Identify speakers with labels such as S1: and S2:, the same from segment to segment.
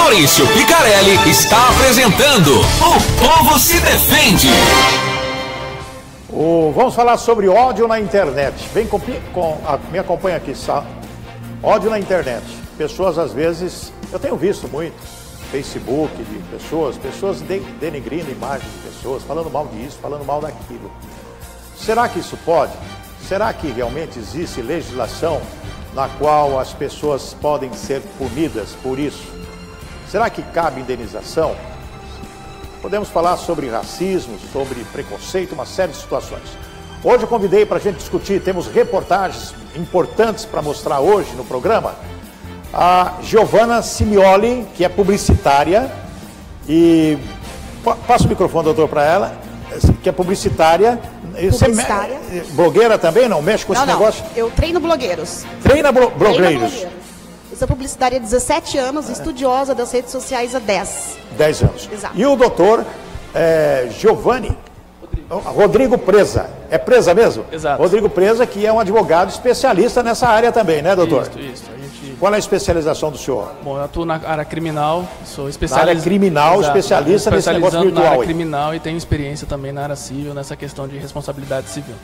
S1: Maurício Picarelli está apresentando O Povo se Defende.
S2: Vamos falar sobre ódio na internet. Me acompanha aqui, ódio na internet. Pessoas, às vezes, eu tenho visto muito, Facebook de pessoas denegrindo imagens de pessoas, falando mal disso, falando mal daquilo. Será que isso pode? Será que realmente existe legislação na qual as pessoas podem ser punidas por isso? Será que cabe indenização? Podemos falar sobre racismo, sobre preconceito, uma série de situações. Hoje eu convidei para a gente discutir, temos reportagens importantes para mostrar hoje no programa. A Giovana Simioli, que é publicitária, e passa o microfone, doutor, para ela, que é publicitária.
S3: Publicitária.
S2: Blogueira também, não mexe com esse negócio?
S3: Eu treino blogueiros.
S2: Treina blogueiros.
S3: Eu sou publicitária há 17 anos, estudiosa das redes sociais há 10.
S2: 10 anos.
S3: Exato.
S2: E o doutor Giovanni Rodrigo Preza. É Preza mesmo?
S4: Exato.
S2: Rodrigo Preza, que é um advogado especialista nessa área também, né, doutor?
S4: Isso.
S2: Qual é a especialização do senhor?
S4: Bom, eu atuo na área criminal, sou especialista...
S2: Na área criminal, especialista nesse negócio virtual.
S4: Na área criminal e tenho experiência também na área civil, nessa questão de responsabilidade civil.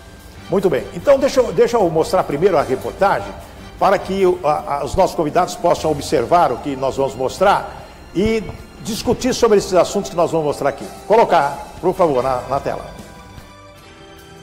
S2: Muito bem. Então, deixa eu mostrar primeiro a reportagem, para que os nossos convidados possam observar o que nós vamos mostrar e discutir sobre esses assuntos que nós vamos mostrar aqui. Colocar, por favor, na tela.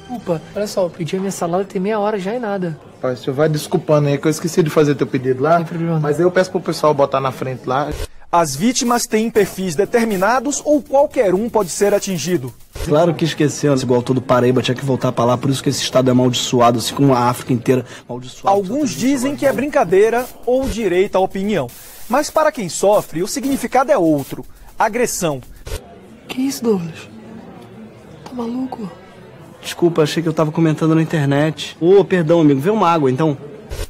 S5: Desculpa, olha só, eu pedi a minha salada tem meia hora já e nada.
S6: Pai, o senhor vai desculpando aí que eu esqueci de fazer teu pedido lá, mas aí eu peço pro pessoal botar na frente lá.
S7: As vítimas têm perfis determinados ou qualquer um pode ser atingido?
S8: Claro que esqueceu, igual todo Paraíba tinha que voltar pra lá, por isso que esse estado é amaldiçoado, assim como a África inteira amaldiçoada.
S7: Alguns dizem que é brincadeira ou direito à opinião. Mas para quem sofre, o significado é outro: agressão.
S5: Que isso, Douglas? Tá maluco?
S8: Desculpa, achei que eu tava comentando na internet. Perdão, amigo, vê uma água, então.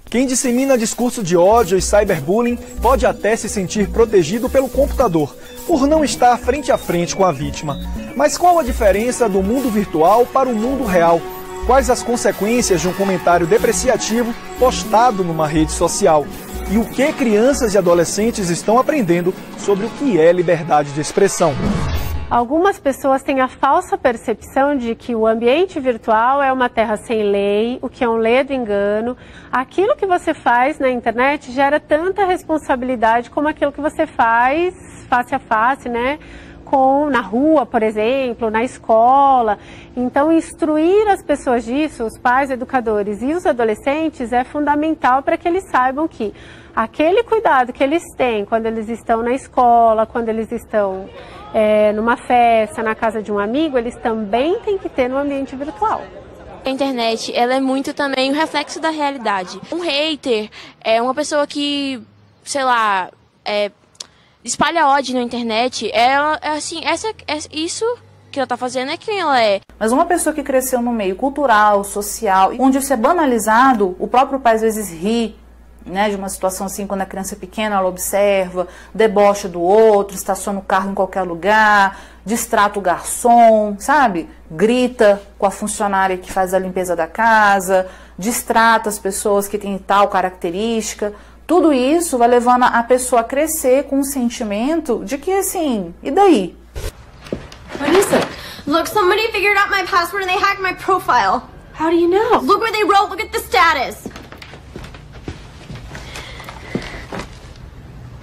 S7: Quem dissemina discurso de ódio e cyberbullying pode até se sentir protegido pelo computador, por não estar frente a frente com a vítima. Mas qual a diferença do mundo virtual para o mundo real? Quais as consequências de um comentário depreciativo postado numa rede social? E o que crianças e adolescentes estão aprendendo sobre o que é liberdade de expressão?
S9: Algumas pessoas têm a falsa percepção de que o ambiente virtual é uma terra sem lei, o que é um ledo engano. Aquilo que você faz na internet gera tanta responsabilidade como aquilo que você faz face a face, né? Na rua, por exemplo, na escola. Então, instruir as pessoas disso, os pais, educadores e os adolescentes, é fundamental para que eles saibam que aquele cuidado que eles têm quando eles estão na escola, quando eles estão numa festa, na casa de um amigo, eles também têm que ter no ambiente virtual.
S10: A internet, ela é muito também um reflexo da realidade. Um hater é uma pessoa que, sei lá, espalha ódio na internet. Isso que ela tá fazendo é quem ela é.
S11: Mas uma pessoa que cresceu no meio cultural, social, onde isso é banalizado, o próprio pai às vezes ri, né, de uma situação assim, quando a criança é pequena, ela observa, debocha do outro, estaciona o carro em qualquer lugar, distrata o garçom, sabe? Grita com a funcionária que faz a limpeza da casa, distrata as pessoas que têm tal característica. Tudo isso vai levando a pessoa a crescer com um sentimento de que, assim, e daí?
S12: What is it? Look, somebody figured out my password and they hacked my profile. How do you know? Look what they wrote, look at the status.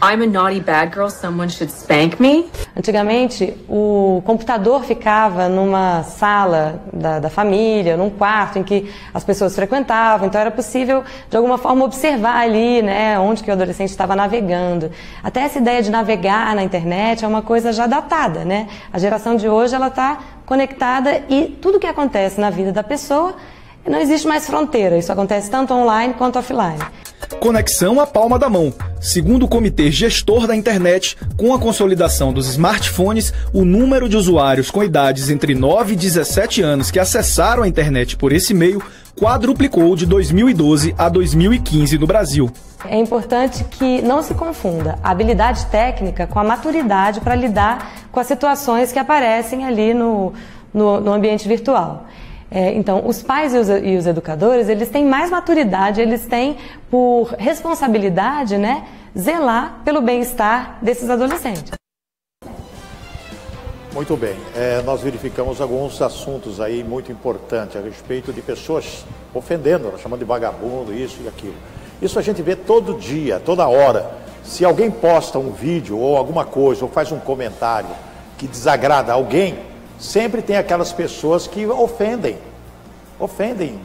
S13: I'm a naughty bad girl, someone should spank me.
S14: Antigamente, o computador ficava numa sala da família, num quarto em que as pessoas frequentavam, então era possível, de alguma forma, observar ali, né, onde que o adolescente estava navegando. Até essa ideia de navegar na internet é uma coisa já datada, né? A geração de hoje, ela está conectada e tudo que acontece na vida da pessoa, não existe mais fronteira, isso acontece tanto online quanto offline.
S7: Conexão à palma da mão. Segundo o Comitê Gestor da Internet, com a consolidação dos smartphones, o número de usuários com idades entre 9 e 17 anos que acessaram a internet por esse meio quadruplicou de 2012 a 2015 no Brasil.
S14: É importante que não se confunda a habilidade técnica com a maturidade para lidar com as situações que aparecem ali no ambiente virtual. Então, os pais e os educadores, eles têm mais maturidade, eles têm por responsabilidade, né, zelar pelo bem-estar desses adolescentes.
S2: Muito bem, nós verificamos alguns assuntos aí muito importantes a respeito de pessoas ofendendo, chamando de vagabundo, isso e aquilo. Isso a gente vê todo dia, toda hora. Se alguém posta um vídeo ou alguma coisa, ou faz um comentário que desagrada alguém, sempre tem aquelas pessoas que ofendem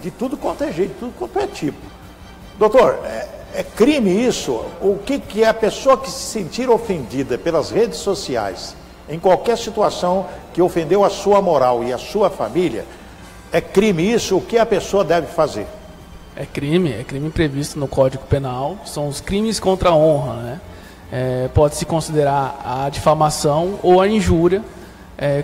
S2: de tudo quanto é jeito, de tudo quanto é tipo. Doutor, é crime isso? O que é a pessoa que se sentir ofendida pelas redes sociais, em qualquer situação que ofendeu a sua moral e a sua família, é crime isso? O que a pessoa deve fazer?
S4: É crime previsto no Código Penal, são os crimes contra a honra, né? Pode-se considerar a difamação ou a injúria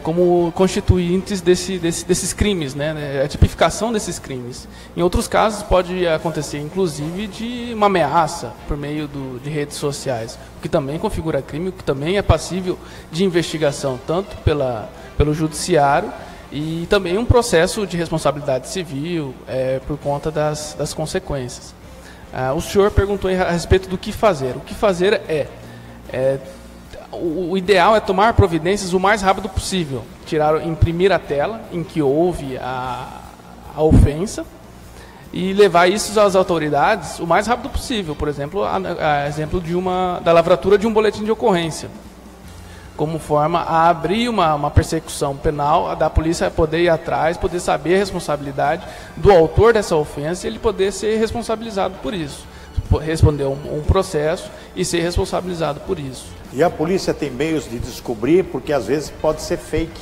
S4: como constituintes desses crimes, né? A tipificação desses crimes. Em outros casos pode acontecer, inclusive, de uma ameaça por meio de redes sociais, o que também configura crime, o que também é passível de investigação, tanto pelo judiciário e também um processo de responsabilidade civil por conta das consequências. O senhor perguntou a respeito do que fazer. O que fazer o ideal é tomar providências o mais rápido possível. Imprimir a tela em que houve a ofensa e levar isso às autoridades o mais rápido possível. Por exemplo, exemplo da lavratura de um boletim de ocorrência, como forma a abrir uma persecução penal, da polícia poder ir atrás, poder saber a responsabilidade do autor dessa ofensa e ele poder ser responsabilizado por isso, responder um processo e ser responsabilizado por isso.
S2: E a polícia tem meios de descobrir, porque às vezes pode ser fake,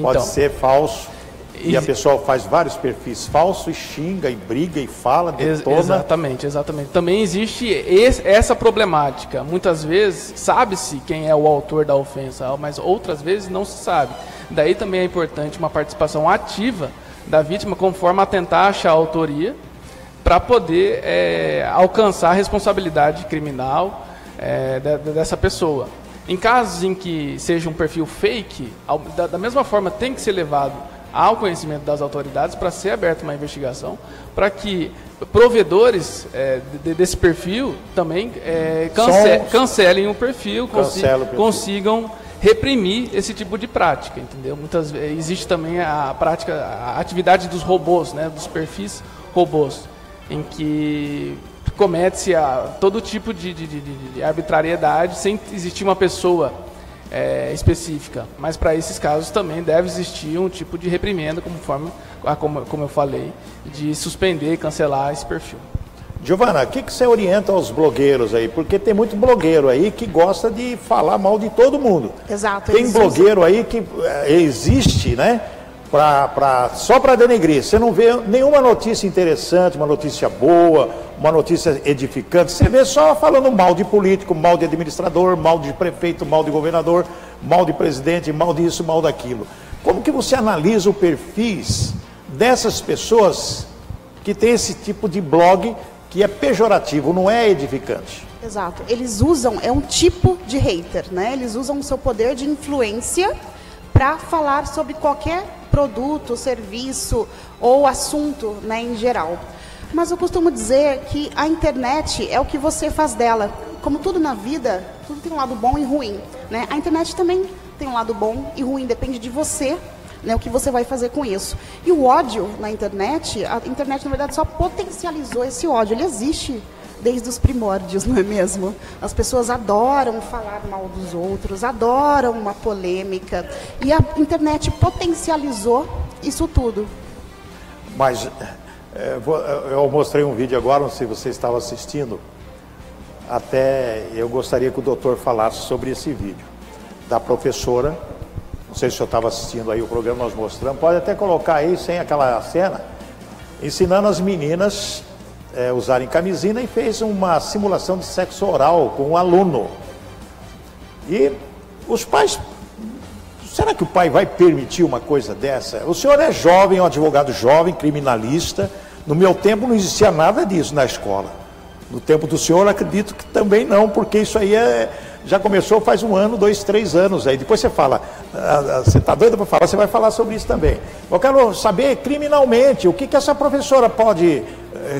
S2: pode ser falso, e a pessoa faz vários perfis falsos e xinga, e briga, e fala, detona.
S4: Exatamente. Também existe essa problemática. Muitas vezes sabe-se quem é o autor da ofensa, mas outras vezes não se sabe. Daí também é importante uma participação ativa da vítima, conforme a tentar achar a autoria, para poder alcançar a responsabilidade criminal dessa pessoa. Em casos em que seja um perfil fake, da mesma forma tem que ser levado ao conhecimento das autoridades para ser aberta uma investigação, para que provedores desse perfil também cancelem o perfil, consigam reprimir esse tipo de prática, entendeu? Existe também a atividade dos robôs, né, dos perfis robôs, em que comete-se todo tipo de arbitrariedade sem existir uma pessoa específica. Mas para esses casos também deve existir um tipo de reprimenda, como eu falei, de suspender e cancelar esse perfil.
S2: Giovana, o que você orienta aos blogueiros aí? Porque tem muito blogueiro aí que gosta de falar mal de todo mundo.
S3: Exato.
S2: Tem blogueiro aí que existe, né? Só para denegrir. Você não vê nenhuma notícia interessante, uma notícia boa, uma notícia edificante. Você vê só falando mal de político, mal de administrador, mal de prefeito, mal de governador, mal de presidente, mal disso, mal daquilo. Como que você analisa o perfis dessas pessoas que tem esse tipo de blog que é pejorativo, não é edificante?
S3: Exato. Eles usam, é um tipo de hater, né? Eles usam o seu poder de influência para falar sobre qualquer produto, serviço ou assunto, né, em geral. Mas eu costumo dizer que a internet é o que você faz dela. Como tudo na vida, tudo tem um lado bom e ruim, né? A internet também tem um lado bom e ruim, depende de você, né, o que você vai fazer com isso. E o ódio na internet, a internet na verdade só potencializou esse ódio. Ele existe desde os primórdios, não é mesmo? As pessoas adoram falar mal dos outros, adoram uma polêmica. E a internet potencializou isso tudo.
S2: Mas eu mostrei um vídeo agora, não sei se você estava assistindo. Até eu gostaria que o doutor falasse sobre esse vídeo. Da professora, não sei se o senhor estava assistindo aí o programa, nós mostramos. Pode até colocar aí, sem aquela cena, ensinando as meninas usarem camisinha, e fez uma simulação de sexo oral com um aluno. E os pais, será que o pai vai permitir uma coisa dessa? O senhor é jovem, é um advogado jovem, criminalista. No meu tempo não existia nada disso na escola. No tempo do senhor, acredito que também não, porque isso aí já começou faz 1 ano, 2, 3 anos aí. Depois você fala, você está doido para falar, você vai falar sobre isso também. Eu quero saber criminalmente o que essa professora pode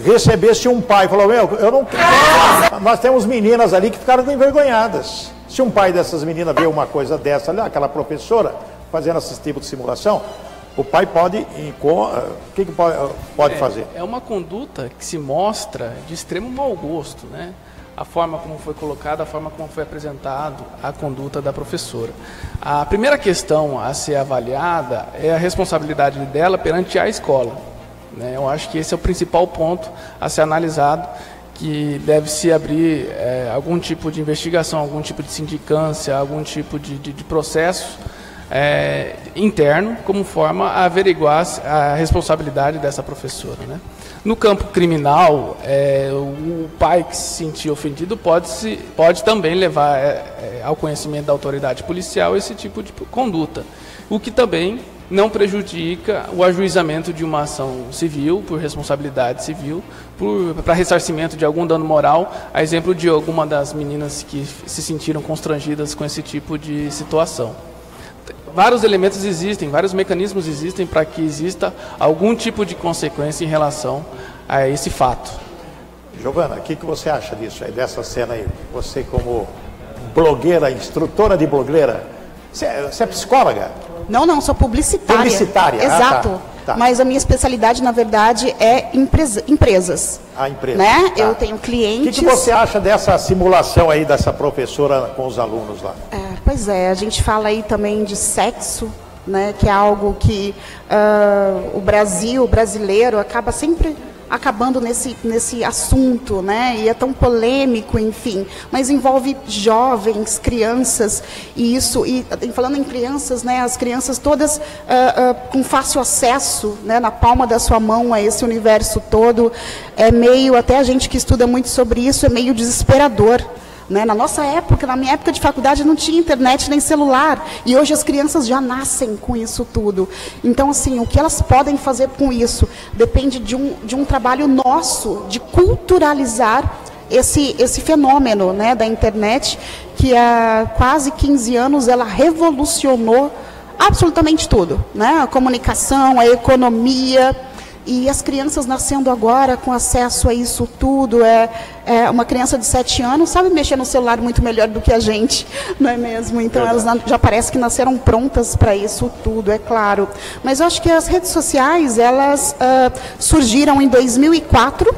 S2: receber se um pai falou, eu não quero. Nós temos meninas ali que ficaram envergonhadas. Se um pai dessas meninas vê uma coisa dessa, olha, aquela professora fazendo esse tipo de simulação, o pai pode, o que pode fazer?
S4: É uma conduta que se mostra de extremo mau gosto, né? A forma como foi colocada, a forma como foi apresentado a conduta da professora. A primeira questão a ser avaliada é a responsabilidade dela perante a escola, né? Eu acho que esse é o principal ponto a ser analisado, que deve-se abrir algum tipo de investigação, algum tipo de sindicância, algum tipo de processo interno, como forma a averiguar a responsabilidade dessa professora, né? No campo criminal, o pai que se sentir ofendido pode também levar ao conhecimento da autoridade policial esse tipo de conduta, o que também não prejudica o ajuizamento de uma ação civil, por responsabilidade civil, para ressarcimento de algum dano moral, a exemplo de alguma das meninas que se sentiram constrangidas com esse tipo de situação. Vários elementos existem, vários mecanismos existem para que exista algum tipo de consequência em relação a esse fato.
S2: Giovana, o que você acha disso aí, dessa cena aí? Você como blogueira, instrutora de blogueira, você é psicóloga?
S3: Não, sou publicitária.
S2: Publicitária,
S3: exato.
S2: Tá.
S3: Mas a minha especialidade, na verdade, é empresas.
S2: A empresa.
S3: Né?
S2: Tá.
S3: Eu tenho clientes.
S2: O que você acha dessa simulação aí, dessa professora com os alunos lá?
S3: Pois é, a gente fala aí também de sexo, né, que é algo que o brasileiro, acaba sempre acabando nesse assunto, né? E é tão polêmico, enfim, mas envolve jovens, crianças, e falando em crianças, né? As crianças todas com fácil acesso, né, na palma da sua mão a esse universo todo, até a gente que estuda muito sobre isso, é meio desesperador. Né? Na nossa época, na minha época de faculdade, não tinha internet nem celular. E hoje as crianças já nascem com isso tudo. Então, assim, o que elas podem fazer com isso depende de um trabalho nosso, de culturalizar esse fenômeno, né, da internet, que há quase 15 anos ela revolucionou absolutamente tudo. Né? A comunicação, a economia. E as crianças nascendo agora com acesso a isso tudo, uma criança de 7 anos sabe mexer no celular muito melhor do que a gente, não é mesmo? Então elas já parece que nasceram prontas para isso tudo, é claro. Mas eu acho que as redes sociais, elas surgiram em 94,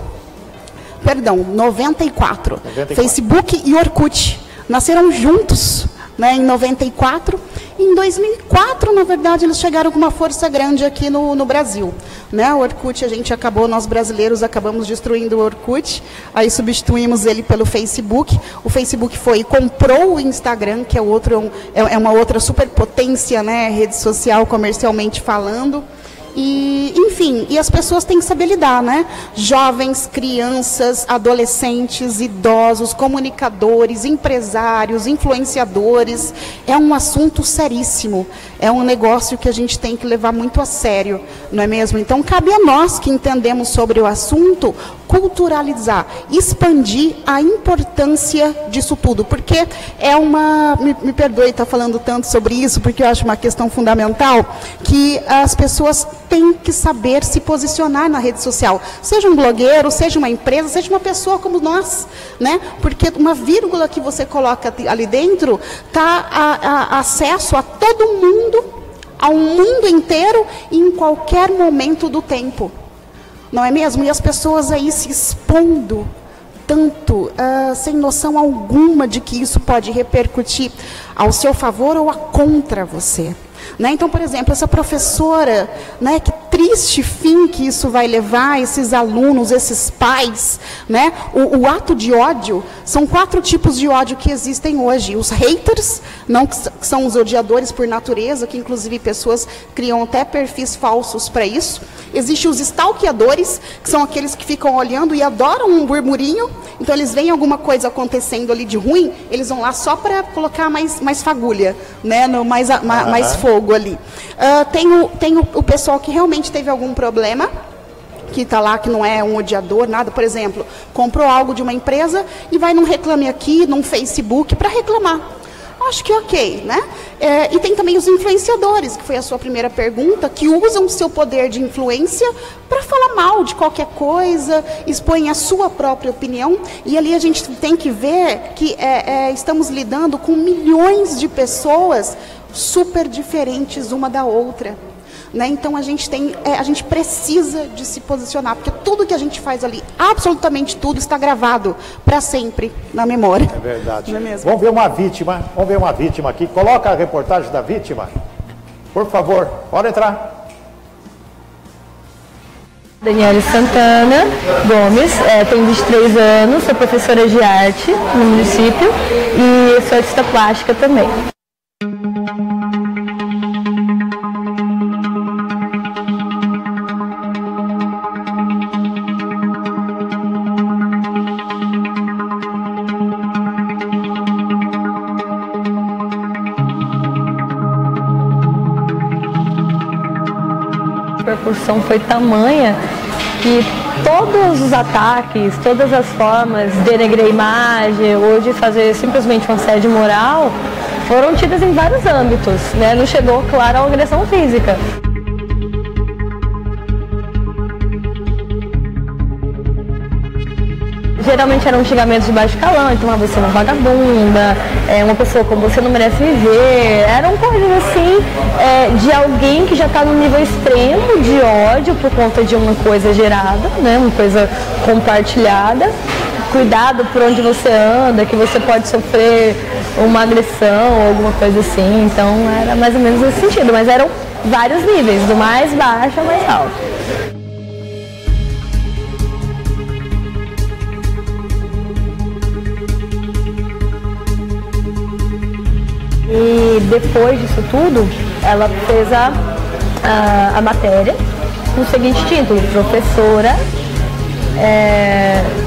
S3: Facebook e Orkut nasceram juntos. Né, em 94, em 2004, na verdade, eles chegaram com uma força grande aqui no Brasil. Né, o Orkut, nós brasileiros acabamos destruindo o Orkut, aí substituímos ele pelo Facebook. O Facebook comprou o Instagram, que é uma outra superpotência, né, rede social comercialmente falando. E, enfim, as pessoas têm que saber lidar, né? Jovens, crianças, adolescentes, idosos, comunicadores, empresários, influenciadores. É um assunto seríssimo. É um negócio que a gente tem que levar muito a sério, não é mesmo? Então, cabe a nós que entendemos sobre o assunto culturalizar, expandir a importância disso tudo, porque me perdoe estar falando tanto sobre isso, porque eu acho uma questão fundamental, que as pessoas têm que saber se posicionar na rede social, seja um blogueiro, seja uma empresa, seja uma pessoa como nós, né? Porque uma vírgula que você coloca ali dentro está acesso a todo mundo, ao mundo inteiro, em qualquer momento do tempo. Não é mesmo? E as pessoas aí se expondo tanto, sem noção alguma de que isso pode repercutir ao seu favor ou contra você. Né? Então, por exemplo, essa professora, né, que triste fim que isso vai levar esses alunos, esses pais. Né? O ato de ódio, são 4 tipos de ódio que existem hoje. Os haters, que são os odiadores por natureza, que inclusive pessoas criam até perfis falsos para isso. Existem os stalkeadores, que são aqueles que ficam olhando e adoram um burburinho. Então, eles veem alguma coisa acontecendo ali de ruim, eles vão lá só para colocar mais fagulha, né? mais fogo ali. Tem o pessoal que realmente teve algum problema, que está lá, que não é um odiador, nada. Por exemplo, comprou algo de uma empresa e vai num Reclame Aqui, num Facebook, para reclamar. Acho que ok, né? E tem também os influenciadores, que foi a sua primeira pergunta, que usam o seu poder de influência para falar mal de qualquer coisa, expõem a sua própria opinião, e ali a gente tem que ver que estamos lidando com milhões de pessoas super diferentes uma da outra. Né? Então a gente precisa de se posicionar, porque tudo que a gente faz ali, absolutamente tudo, está gravado para sempre na memória.
S2: É verdade.
S3: Não é mesmo?
S2: Vamos ver uma vítima aqui. Coloca a reportagem da vítima. Por favor, pode entrar.
S15: Daniele Santana Gomes, tenho 23 anos, sou professora de arte no município e sou artista plástica também. A repercussão foi tamanha que todos os ataques, todas as formas de denegrir a imagem ou de fazer simplesmente uma assédio moral foram tidas em vários âmbitos, né? Não chegou, claro, a agressão física. Geralmente eram xingamentos de baixo calão, então você é uma vagabunda, uma pessoa como você não merece viver, eram coisas assim, de alguém que já está no nível extremo de ódio por conta de uma coisa gerada, né, uma coisa compartilhada. Cuidado por onde você anda, que você pode sofrer uma agressão ou alguma coisa assim, então era mais ou menos nesse sentido, mas eram vários níveis, do mais baixo ao mais alto. E depois disso tudo, ela fez a matéria com o seguinte título: professora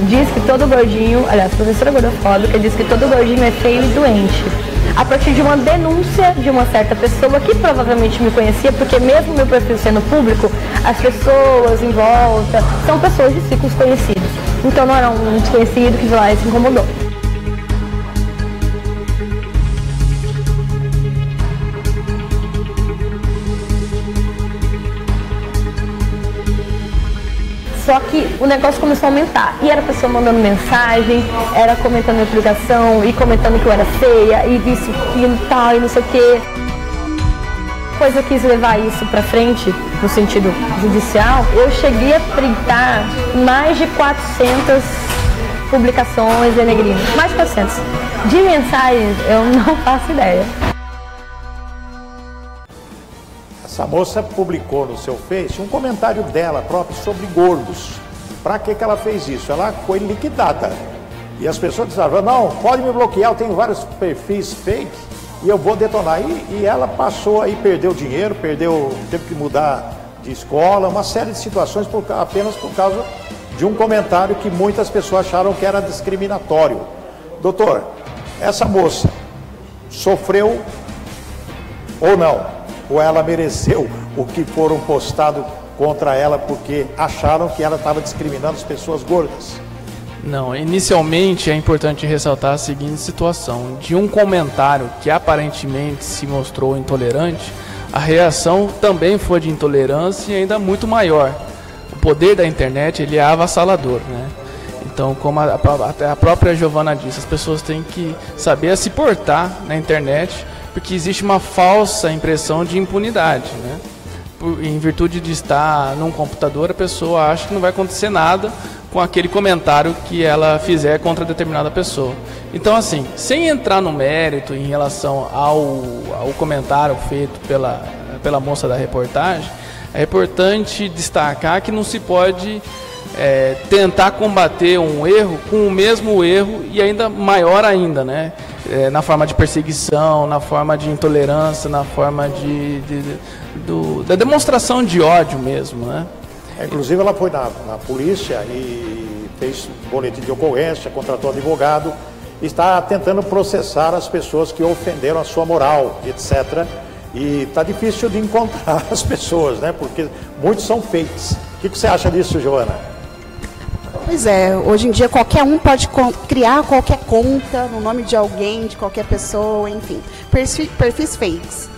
S15: diz que todo gordinho, aliás, professora gordofóbica diz que todo gordinho é feio e doente. A partir de uma denúncia de uma certa pessoa que provavelmente me conhecia, porque mesmo meu perfil sendo público, as pessoas em volta são pessoas de ciclos conhecidos. Então não era um desconhecido que lá se incomodou. Só que o negócio começou a aumentar. E era a pessoa mandando mensagem, era comentando minha publicação, e comentando que eu era feia, e isso, aquilo, tal, e não sei o quê. Depois eu quis levar isso pra frente, no sentido judicial, eu cheguei a printar mais de 400 publicações denegrindo. Mais de 400. De mensagens, eu não faço ideia.
S2: Essa moça publicou no seu Face um comentário dela própria sobre gordos. Para que ela fez isso? Ela foi liquidada. E as pessoas disseram, não, pode me bloquear, eu tenho vários perfis fake e eu vou detonar. E ela passou aí, perdeu dinheiro, teve que mudar de escola, uma série de situações apenas por causa de um comentário que muitas pessoas acharam que era discriminatório. Doutor, essa moça sofreu ou não? Ou ela mereceu o que foram postado contra ela porque acharam que ela estava discriminando as pessoas gordas?
S4: Não, inicialmente é importante ressaltar a seguinte situação: de um comentário que aparentemente se mostrou intolerante, a reação também foi de intolerância e ainda muito maior. O poder da internet, ele é avassalador, né? Então, como até a própria Giovana disse, as pessoas têm que saber se portar na internet, porque existe uma falsa impressão de impunidade, né? Em virtude de estar num computador, a pessoa acha que não vai acontecer nada com aquele comentário que ela fizer contra determinada pessoa. Então, assim, sem entrar no mérito em relação ao comentário feito pela moça da reportagem, é importante destacar que não se pode tentar combater um erro com o mesmo erro e ainda maior ainda, né? Na forma de perseguição, na forma de intolerância, na forma da demonstração de ódio mesmo, né?
S2: Inclusive ela foi na polícia e fez boletim de ocorrência, contratou advogado, está tentando processar as pessoas que ofenderam a sua moral, etc. E tá difícil de encontrar as pessoas, né? Porque muitos são fakes. O que você acha disso, Giovana?
S3: Pois é, hoje em dia qualquer um pode criar qualquer conta no nome de alguém, de qualquer pessoa, enfim. Perfis fakes.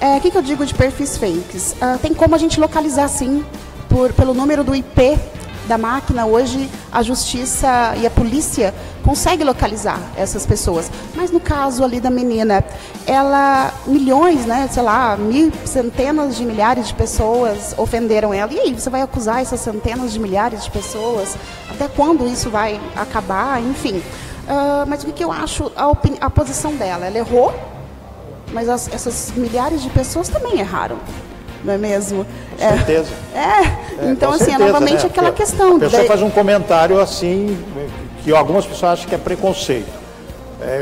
S3: O que eu digo de perfis fakes? Tem como a gente localizar, sim, pelo número do IP da máquina. Hoje a justiça e a polícia consegue localizar essas pessoas. Mas no caso ali da menina, milhões, né, sei lá, centenas de milhares de pessoas ofenderam ela. E aí, você vai acusar essas centenas de milhares de pessoas? Até quando isso vai acabar? Enfim. Mas o que eu acho, a posição dela? Ela errou, mas essas milhares de pessoas também erraram. Não é mesmo?
S2: Com certeza.
S3: Então, assim,
S2: certeza,
S3: novamente,
S2: né?
S3: aquela questão.
S2: A pessoa faz um comentário assim, que algumas pessoas acham que é preconceito.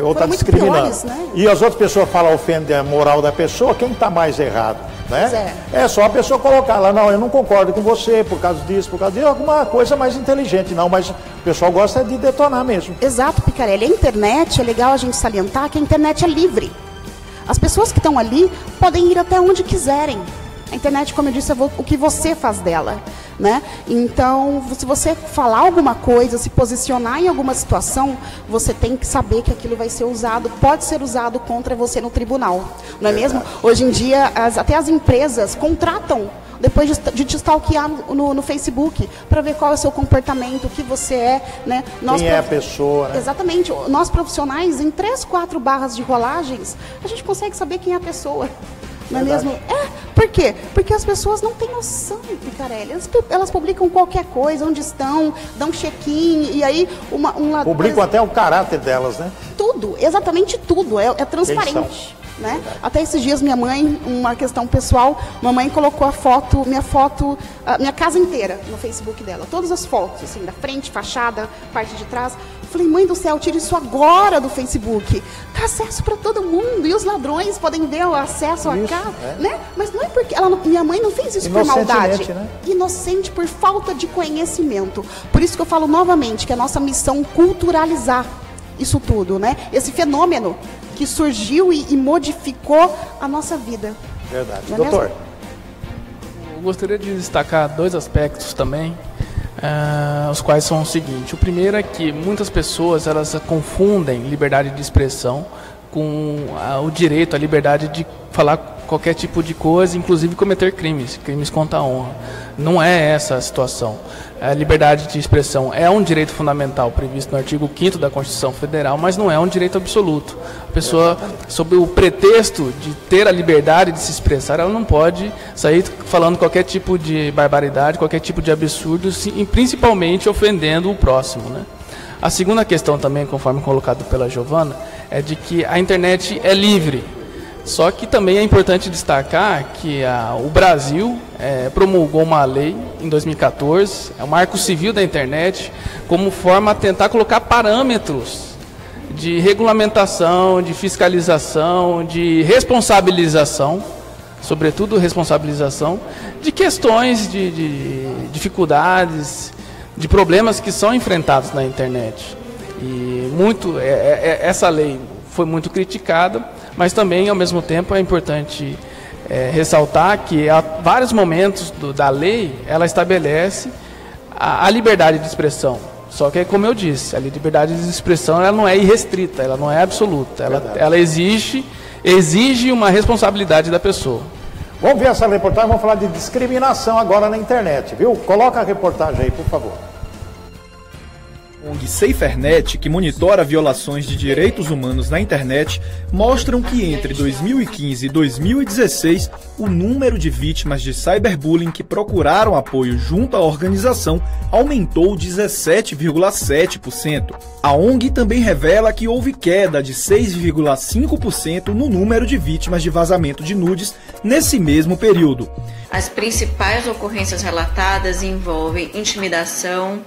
S2: Ou está discriminando. Piores, né? E as outras pessoas falam, ofende a moral da pessoa, quem está mais errado? Né? É só a pessoa colocar lá, não, eu não concordo com você por causa disso, alguma coisa mais inteligente. Não, mas o pessoal gosta de detonar mesmo.
S3: Exato, Picarelli. A internet, é legal a gente salientar que a internet é livre. As pessoas que estão ali podem ir até onde quiserem. A internet, como eu disse, é o que você faz dela, né? Então, se você falar alguma coisa, se posicionar em alguma situação, você tem que saber que aquilo vai ser usado, pode ser usado contra você no tribunal, não é mesmo? Hoje em dia, até as empresas contratam, depois de te stalkear no Facebook, para ver qual é o seu comportamento, o que você é, né?
S2: Quem é a pessoa, né?
S3: Exatamente. Nós profissionais, em 3, 4 barras de rolagens, a gente consegue saber quem é a pessoa. Não é mesmo? Por quê? Porque as pessoas não têm noção, Picarelli. Elas publicam qualquer coisa, onde estão, dão check-in, e aí um ladrão...
S2: Publicam até o caráter delas, né?
S3: Tudo, exatamente tudo, é transparente. Né? Até esses dias minha mãe, uma questão pessoal, mamãe colocou minha casa inteira no Facebook dela, todas as fotos, assim, da frente, fachada, parte de trás. Falei, mãe do céu, tira isso agora do Facebook. Dá acesso para todo mundo, e os ladrões podem ver o acesso à casa, né? Mas não é porque minha mãe não fez isso por maldade. Né? Inocente por falta de conhecimento. Por isso que eu falo novamente que a nossa missão é culturalizar isso tudo, né? Esse fenômeno que surgiu e modificou a nossa vida.
S2: Verdade. Doutor?
S4: Eu gostaria de destacar 2 aspectos também, os quais são o seguinte. O primeiro é que muitas pessoas elas confundem liberdade de expressão com o direito, a liberdade de falar qualquer tipo de coisa, inclusive cometer crimes contra a honra. Não é essa a situação. A liberdade de expressão é um direito fundamental previsto no artigo 5º da Constituição Federal, mas não é um direito absoluto. A pessoa, sob o pretexto de ter a liberdade de se expressar, ela não pode sair falando qualquer tipo de barbaridade, qualquer tipo de absurdo, e principalmente ofendendo o próximo, né? A segunda questão também, conforme colocado pela Giovana, é de que a internet é livre. Só que também é importante destacar que o Brasil promulgou uma lei em 2014, é o Marco Civil da Internet, como forma a tentar colocar parâmetros de regulamentação, de fiscalização, de responsabilização, sobretudo responsabilização, de questões de dificuldades, de problemas que são enfrentados na internet. E essa lei foi muito criticada, mas também, ao mesmo tempo, é importante ressaltar que, há vários momentos da lei, ela estabelece a liberdade de expressão. Só que, como eu disse, a liberdade de expressão ela não é irrestrita, ela não é absoluta. Ela exige uma responsabilidade da pessoa.
S2: Vamos ver essa reportagem, vamos falar de discriminação agora na internet, viu? Coloca a reportagem aí, por favor.
S7: A ONG SaferNet, que monitora violações de direitos humanos na internet, mostram que entre 2015 e 2016, o número de vítimas de cyberbullying que procuraram apoio junto à organização aumentou 17,7%. A ONG também revela que houve queda de 6,5% no número de vítimas de vazamento de nudes nesse mesmo período.
S16: As principais ocorrências relatadas envolvem intimidação,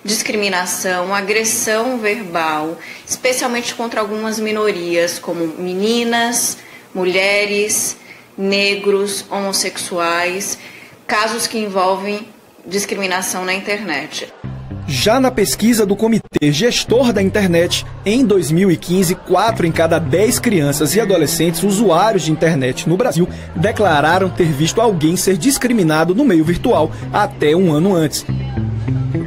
S16: discriminação, agressão verbal, especialmente contra algumas minorias, como meninas, mulheres, negros, homossexuais, casos que envolvem discriminação na internet.
S7: Já na pesquisa do Comitê Gestor da Internet, em 2015, 4 em cada 10 crianças e adolescentes usuários de internet no Brasil declararam ter visto alguém ser discriminado no meio virtual até um ano antes.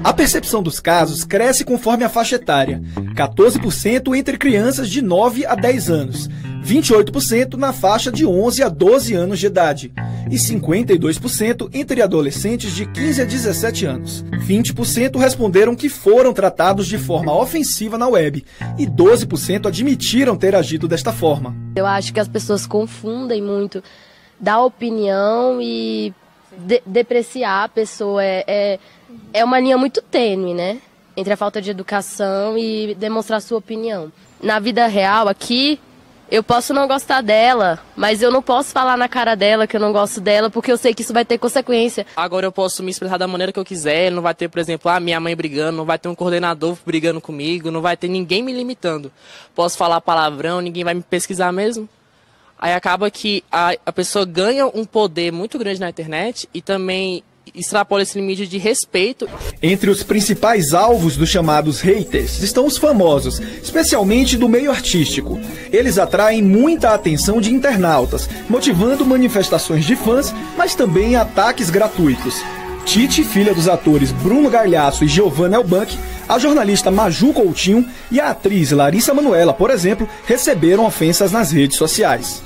S7: A percepção dos casos cresce conforme a faixa etária, 14% entre crianças de 9 a 10 anos, 28% na faixa de 11 a 12 anos de idade e 52% entre adolescentes de 15 a 17 anos. 20% responderam que foram tratados de forma ofensiva na web e 12% admitiram ter agido desta forma.
S17: Eu acho que as pessoas confundem muito dar opinião e depreciar a pessoa. É uma linha muito tênue, né? Entre a falta de educação e demonstrar sua opinião. Na vida real, aqui, eu posso não gostar dela, mas eu não posso falar na cara dela que eu não gosto dela, porque eu sei que isso vai ter consequência.
S18: Agora eu posso me expressar da maneira que eu quiser, não vai ter, por exemplo, minha mãe brigando, não vai ter um coordenador brigando comigo, não vai ter ninguém me limitando. Posso falar palavrão, ninguém vai me pesquisar mesmo. Aí acaba que a pessoa ganha um poder muito grande na internet e também extrapola esse limite de respeito.
S7: Entre os principais alvos dos chamados haters estão os famosos, especialmente do meio artístico. Eles atraem muita atenção de internautas, motivando manifestações de fãs, mas também ataques gratuitos. Titi, filha dos atores Bruno Galhaço e Giovanna Elbank, a jornalista Maju Coutinho e a atriz Larissa Manoela, por exemplo, receberam ofensas nas redes sociais.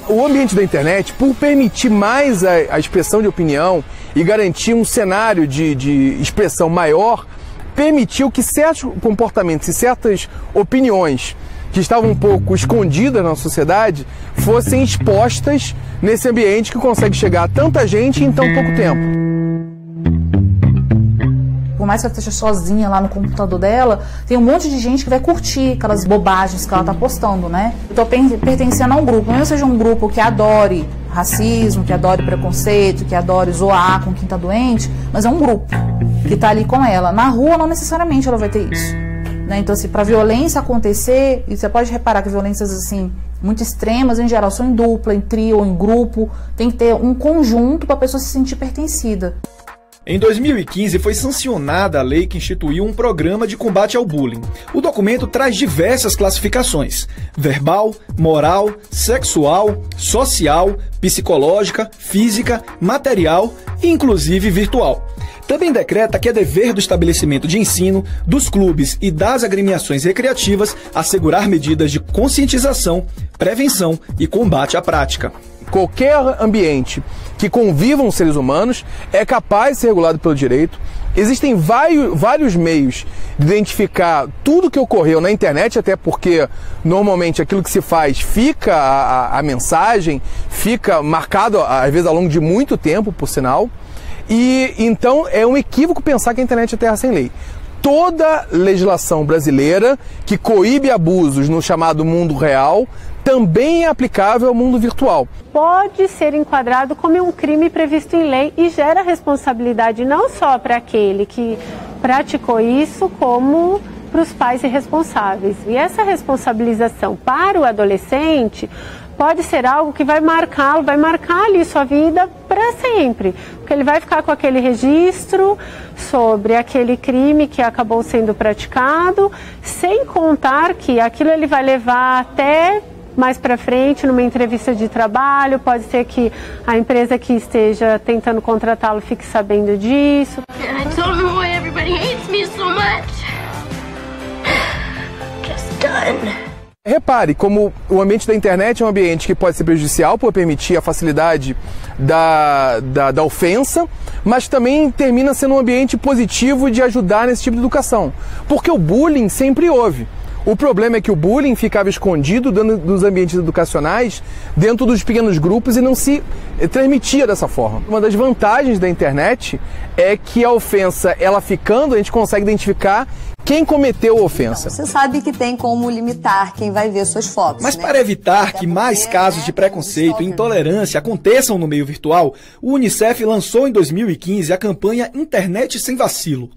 S19: O ambiente da internet, por permitir mais a expressão de opinião e garantir um cenário de expressão maior, permitiu que certos comportamentos e certas opiniões que estavam um pouco escondidas na sociedade fossem expostas nesse ambiente que consegue chegar a tanta gente em tão pouco tempo.
S11: Por mais que ela esteja sozinha lá no computador dela, tem um monte de gente que vai curtir aquelas bobagens que ela está postando, né? Eu tô pertencendo a um grupo, mesmo seja um grupo que adore racismo, que adore preconceito, que adore zoar com quem está doente, mas é um grupo que está ali com ela. Na rua, não necessariamente ela vai ter isso, né? Então, assim, para violência acontecer, e você pode reparar que violências, assim, muito extremas, em geral, são em dupla, em trio ou em grupo, tem que ter um conjunto para a pessoa se sentir pertencida.
S7: Em 2015, foi sancionada a lei que instituiu um programa de combate ao bullying. O documento traz diversas classificações: verbal, moral, sexual, social, psicológica, física, material e inclusive virtual. Também decreta que é dever do estabelecimento de ensino, dos clubes e das agremiações recreativas assegurar medidas de conscientização, prevenção e combate à prática.
S19: Qualquer ambiente que convivam seres humanos é capaz de ser regulado pelo direito. Existem vários meios de identificar tudo que ocorreu na internet, até porque normalmente aquilo que se faz fica, a mensagem fica marcado, às vezes ao longo de muito tempo, por sinal. E então é um equívoco pensar que a internet é terra sem lei. Toda legislação brasileira que coíbe abusos no chamado mundo real também é aplicável ao mundo virtual.
S9: Pode ser enquadrado como um crime previsto em lei e gera responsabilidade não só para aquele que praticou isso, como para os pais irresponsáveis. E essa responsabilização para o adolescente pode ser algo que vai marcá-lo, vai marcar ali sua vida para sempre. Porque ele vai ficar com aquele registro sobre aquele crime que acabou sendo praticado, sem contar que aquilo ele vai levar até mais para frente, numa entrevista de trabalho, pode ser que a empresa que esteja tentando contratá-lo fique sabendo disso.
S12: I don't know why everybody hates me so much. Just done.
S19: Repare como o ambiente da internet é um ambiente que pode ser prejudicial por permitir a facilidade da ofensa, mas também termina sendo um ambiente positivo de ajudar nesse tipo de educação. Porque o bullying sempre houve. O problema é que o bullying ficava escondido dentro dos ambientes educacionais, dentro dos pequenos grupos, e não se transmitia dessa forma. Uma das vantagens da internet é que a ofensa, ela ficando, a gente consegue identificar quem cometeu a ofensa.
S20: Você sabe que tem como limitar quem vai ver suas fotos.
S7: Mas para evitar que mais casos de preconceito e intolerância aconteçam no meio virtual, o Unicef lançou em 2015 a campanha Internet Sem Vacilo.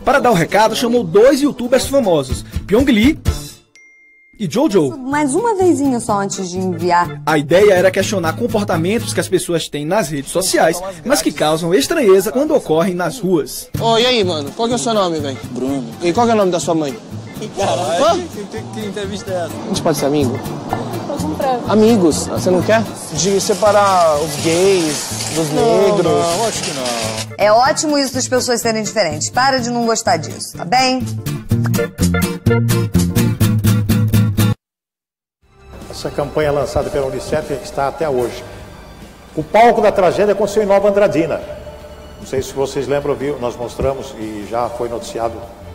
S7: Para dar o recado, chamou 2 youtubers famosos, Pyong Lee e Jojo.
S20: Mais uma vezinha só antes de enviar.
S7: A ideia era questionar comportamentos que as pessoas têm nas redes sociais, mas que causam estranheza quando ocorrem nas ruas.
S21: E aí, mano? Qual que é o seu nome, velho? Bruno. E qual que é o nome da sua mãe?
S22: Caralho, que entrevista é essa?
S21: A gente pode ser amigo? Amigos, você não quer? De separar os gays dos negros?
S22: Não, acho que não.
S20: É ótimo isso das pessoas serem diferentes. Para de não gostar disso, tá bem?
S2: Essa campanha lançada pela Unicef está até hoje. O palco da tragédia aconteceu em Nova Andradina. Não sei se vocês lembram, viu? Nós mostramos e já foi noticiado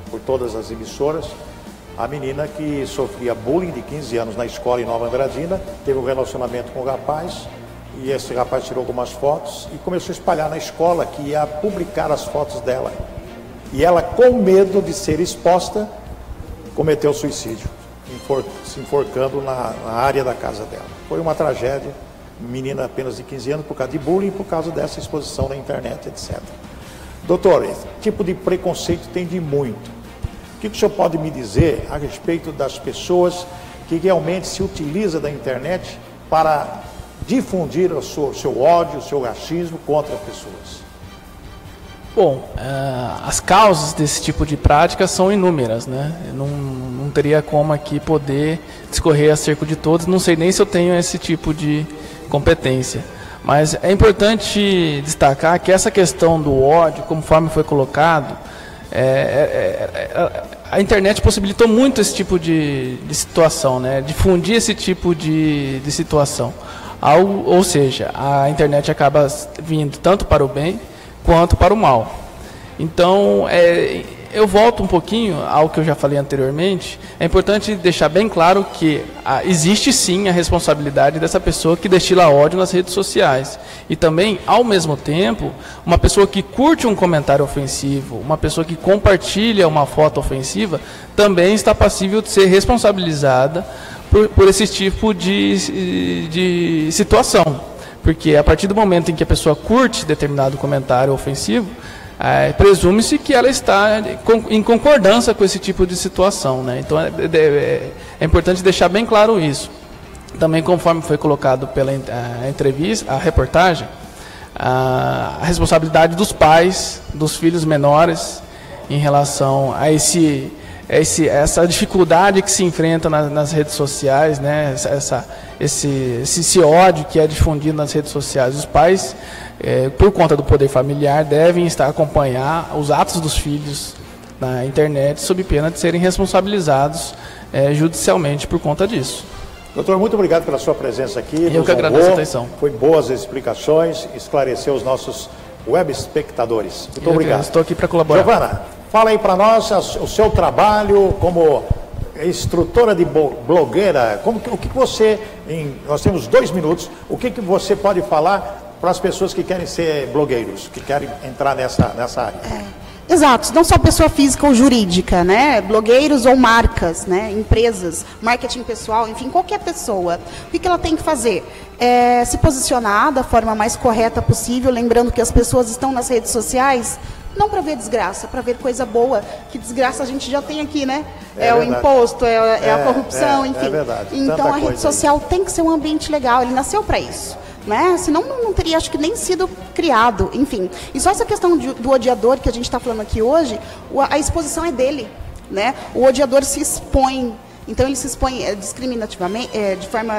S2: por todas as emissoras. A menina que sofria bullying de 15 anos na escola em Nova Andradina, teve um relacionamento com o rapaz, e esse rapaz tirou algumas fotos e começou a espalhar na escola que ia publicar as fotos dela. E ela, com medo de ser exposta, cometeu suicídio, se enforcando na área da casa dela. Foi uma tragédia, menina apenas de 15 anos, por causa de bullying, por causa dessa exposição na internet, etc. Doutor, esse tipo de preconceito tem de muito. O que o senhor pode me dizer a respeito das pessoas que realmente se utilizam da internet para difundir o seu ódio, o seu racismo contra as pessoas?
S4: Bom, as causas desse tipo de prática são inúmeras, né? Eu não teria como aqui poder discorrer acerca de todos, não sei nem se eu tenho esse tipo de competência. Mas é importante destacar que essa questão do ódio, conforme foi colocado, a internet possibilitou muito esse tipo de situação, né? Difundir esse tipo de situação. Ou seja, a internet acaba vindo tanto para o bem quanto para o mal. Então, eu volto um pouquinho ao que eu já falei anteriormente. É importante deixar bem claro que existe sim a responsabilidade dessa pessoa que destila ódio nas redes sociais. E também, ao mesmo tempo, uma pessoa que curte um comentário ofensivo, uma pessoa que compartilha uma foto ofensiva, também está passível de ser responsabilizada por esse tipo de situação. Porque a partir do momento em que a pessoa curte determinado comentário ofensivo, presume-se que ela está em concordância com esse tipo de situação, né? Então é importante deixar bem claro isso. Também, conforme foi colocado pela entrevista, a reportagem, a responsabilidade dos pais, dos filhos menores, em relação a essa dificuldade que se enfrenta nas redes sociais, né? Esse ódio que é difundido nas redes sociais. Os pais, por conta do poder familiar, devem acompanhar os atos dos filhos na internet, sob pena de serem responsabilizados judicialmente por conta disso.
S2: Doutor, muito obrigado pela sua presença aqui.
S4: Eu que agradeço a atenção.
S2: Foi boas explicações, esclareceu os nossos web espectadores. Muito obrigado.
S4: Estou aqui para colaborar.
S2: Giovana, fala aí para nós o seu trabalho como instrutora de blogueira. O que você, nós temos 2 minutos, o que você pode falar para as pessoas que querem ser blogueiros, que querem entrar nessa área?
S3: Exato, não só pessoa física ou jurídica, né? Blogueiros ou marcas, né? Empresas, marketing pessoal, enfim, qualquer pessoa. O que ela tem que fazer? Se posicionar da forma mais correta possível, lembrando que as pessoas estão nas redes sociais não para ver desgraça, para ver coisa boa, que desgraça a gente já tem aqui, né? O imposto, a corrupção, enfim.
S2: É verdade.
S3: Então a rede social tem que ser um ambiente legal, ele nasceu para isso. Né? Senão não teria, acho que, nem sido criado, enfim. E só essa questão do odiador que a gente está falando aqui hoje, a exposição é dele, né? O odiador se expõe, então ele se expõe discriminativamente, de forma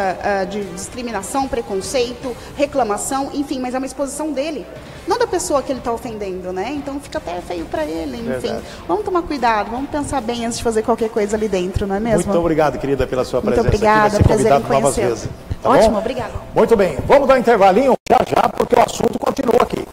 S3: de discriminação, preconceito, reclamação, enfim, mas é uma exposição dele, não da pessoa que ele está ofendendo, né? Então fica até feio para ele, enfim. Verdade. Vamos tomar cuidado, vamos pensar bem antes de fazer qualquer coisa ali dentro, não é mesmo?
S2: Muito obrigado, querida, pela sua presença.
S3: Muito obrigada,
S2: aqui. Vai ser convidado novas vezes. Tá
S3: Ótimo,
S2: bom?
S3: obrigada.
S2: Muito bem, vamos dar um intervalinho já, porque o assunto continua aqui.